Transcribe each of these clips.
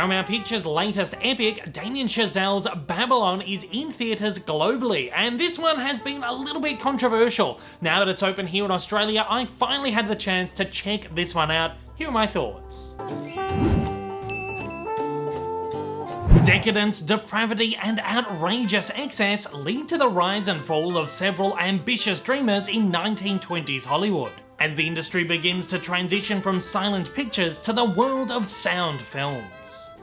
Paramount Pictures' latest epic, Damien Chazelle's Babylon, is in theatres globally, and this one has been a little bit controversial. Now that it's open here in Australia, I finally had the chance to check this one out. Here are my thoughts. Decadence, depravity, and outrageous excess lead to the rise and fall of several ambitious dreamers in 1920s Hollywood, as the industry begins to transition from silent pictures to the world of sound films.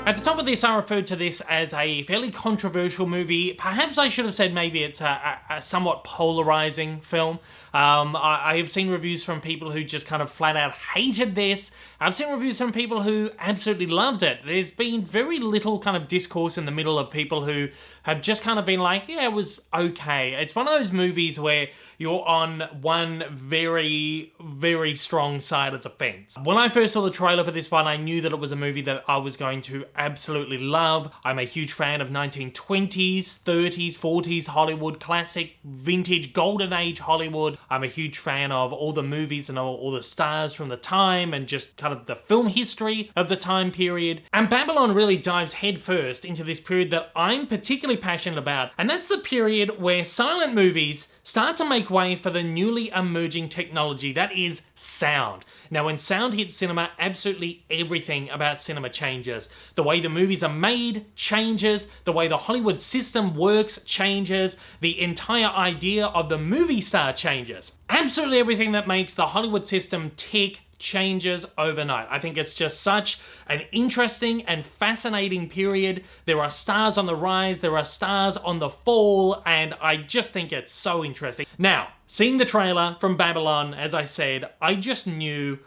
At the top of this, I referred to this as a fairly controversial movie. Perhaps I should have said maybe it's a somewhat polarizing film. I have seen reviews from people who just kind of flat out hated this. I've seen reviews from people who absolutely loved it. There's been very little kind of discourse in the middle of people who have just kind of been like, yeah, it was okay. It's one of those movies where you're on one very, very strong side of the fence. When I first saw the trailer for this one, I knew that it was a movie that I was going to absolutely love. I'm a huge fan of 1920s, 30s, 40s Hollywood, classic, vintage, golden age Hollywood. I'm a huge fan of all the movies and all the stars from the time and just kind of the film history of the time period. And Babylon really dives headfirst into this period that I'm particularly passionate about, and that's the period where silent movies start to make way for the newly emerging technology that is sound. Now, when sound hits cinema, absolutely everything about cinema changes. The way the movies are made changes, the way the Hollywood system works changes, the entire idea of the movie star changes. Absolutely everything that makes the Hollywood system tick changes overnight. I think it's just such an interesting and fascinating period. There are stars on the rise, there are stars on the fall, and I just think it's so interesting. Now, seeing the trailer from Babylon, as I said, I just knew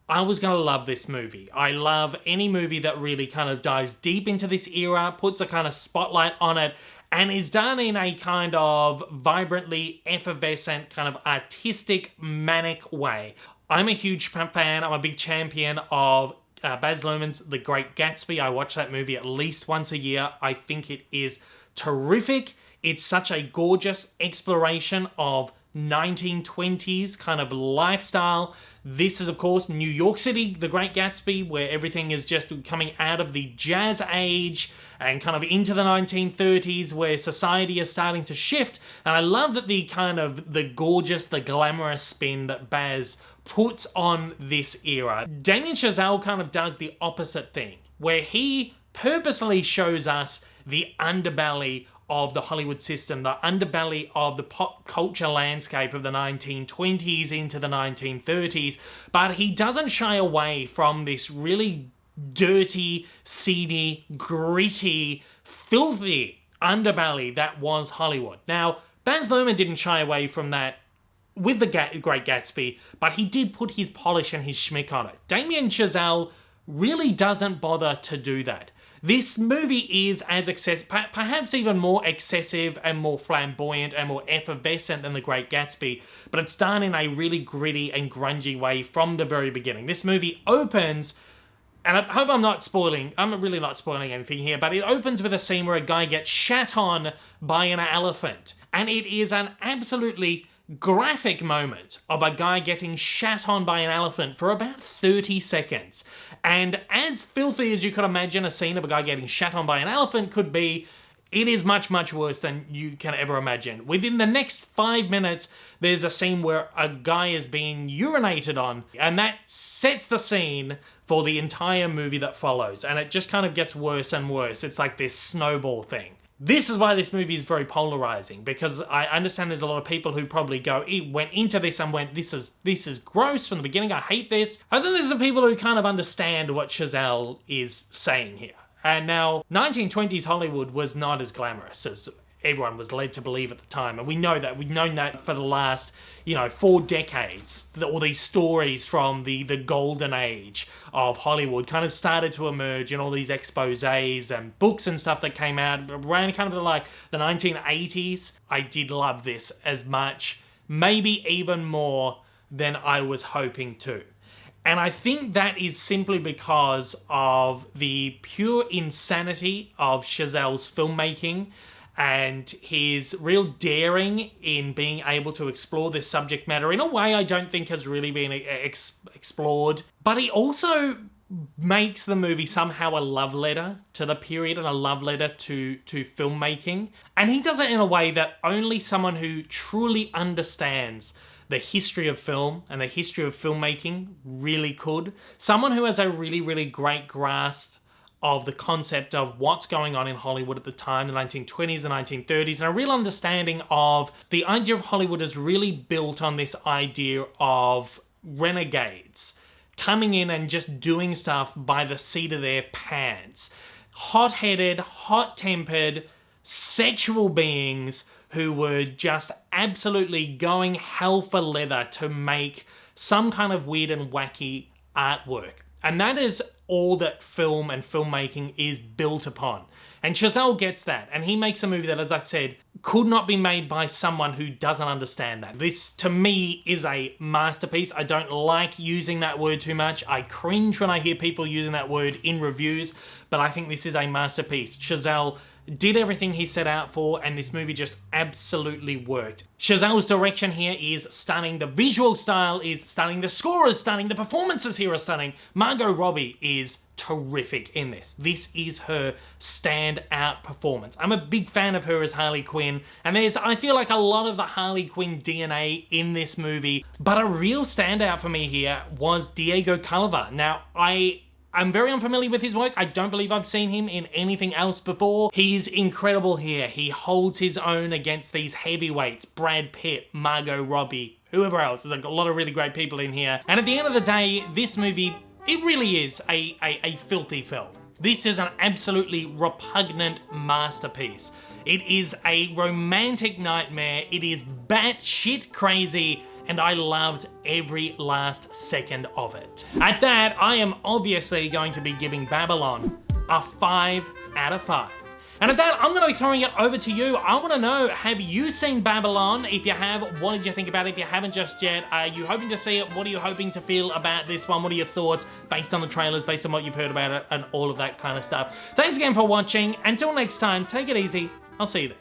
I was gonna love this movie. I love any movie that really kind of dives deep into this era, puts a kind of spotlight on it, and is done in a kind of vibrantly effervescent, kind of artistic, manic way. I'm a huge fan, I'm a big champion of Baz Luhrmann's The Great Gatsby. I watch that movie at least once a year. I think it is terrific. It's such a gorgeous exploration of 1920s kind of lifestyle. This is, of course, New York City, The Great Gatsby, where everything is just coming out of the jazz age and kind of into the 1930s, where society is starting to shift. And I love that the kind of the gorgeous, the glamorous spin that Baz puts on this era. Damien Chazelle kind of does the opposite thing, where he purposely shows us the underbelly of the Hollywood system, the underbelly of the pop culture landscape of the 1920s into the 1930s, but he doesn't shy away from this really dirty, seedy, gritty, filthy underbelly that was Hollywood. Now, Baz Luhrmann didn't shy away from that with The Great Gatsby, but he did put his polish and his schmick on it. Damien Chazelle really doesn't bother to do that. This movie is as excessive, perhaps even more excessive and more flamboyant and more effervescent than The Great Gatsby, but it's done in a really gritty and grungy way from the very beginning. This movie opens, and I hope I'm really not spoiling anything here, but it opens with a scene where a guy gets shat on by an elephant, and it is an absolutely graphic moment of a guy getting shat on by an elephant for about 30 seconds. And as filthy as you could imagine a scene of a guy getting shat on by an elephant could be, it is much, much worse than you can ever imagine. Within the next 5 minutes, there's a scene where a guy is being urinated on, and that sets the scene for the entire movie that follows. And it just kind of gets worse and worse. It's like this snowball thing. This is why this movie is very polarizing, because I understand there's a lot of people who probably went into this and went, this is gross from the beginning, I hate this. And then there's the people who kind of understand what Chazelle is saying here. And now, 1920s Hollywood was not as glamorous as everyone was led to believe at the time. And we know that. We've known that for the last, 4 decades. All these stories from the golden age of Hollywood kind of started to emerge in all these exposés and books and stuff that came out around kind of like the 1980s. I did love this as much, maybe even more than I was hoping to. And I think that is simply because of the pure insanity of Chazelle's filmmaking and his real daring in being able to explore this subject matter in a way I don't think has really been explored. But he also makes the movie somehow a love letter to the period and a love letter to filmmaking. And he does it in a way that only someone who truly understands the history of film and the history of filmmaking really could. Someone who has a really, really great grasp of the concept of what's going on in Hollywood at the time, the 1920s, the 1930s, and a real understanding of the idea of Hollywood is really built on this idea of renegades coming in and just doing stuff by the seat of their pants. Hot-headed, hot-tempered, sexual beings who were just absolutely going hell for leather to make some kind of weird and wacky artwork. And that is all that film and filmmaking is built upon. And Chazelle gets that, and he makes a movie that, as I said, could not be made by someone who doesn't understand that. This, to me, is a masterpiece. I don't like using that word too much. I cringe when I hear people using that word in reviews, but I think this is a masterpiece. Chazelle did everything he set out for, and this movie just absolutely worked. Chazelle's direction here is stunning. The visual style is stunning. The score is stunning. The performances here are stunning. Margot Robbie is terrific in this. This is her standout performance. I'm a big fan of her as Harley Quinn, and I feel like a lot of the Harley Quinn DNA in this movie, but a real standout for me here was Diego Calva. Now, I'm very unfamiliar with his work. I don't believe I've seen him in anything else before. He's incredible here. He holds his own against these heavyweights, Brad Pitt, Margot Robbie, whoever else. There's a lot of really great people in here. And at the end of the day, this movie, it really is a filthy film. This is an absolutely repugnant masterpiece. It is a romantic nightmare. It is batshit crazy, and I loved every last second of it. At that, I am obviously going to be giving Babylon a 5 out of 5. And at that, I'm going to be throwing it over to you. I want to know, have you seen Babylon? If you have, what did you think about it? If you haven't just yet, are you hoping to see it? What are you hoping to feel about this one? What are your thoughts based on the trailers, based on what you've heard about it, and all of that kind of stuff? Thanks again for watching. Until next time, take it easy. I'll see you there.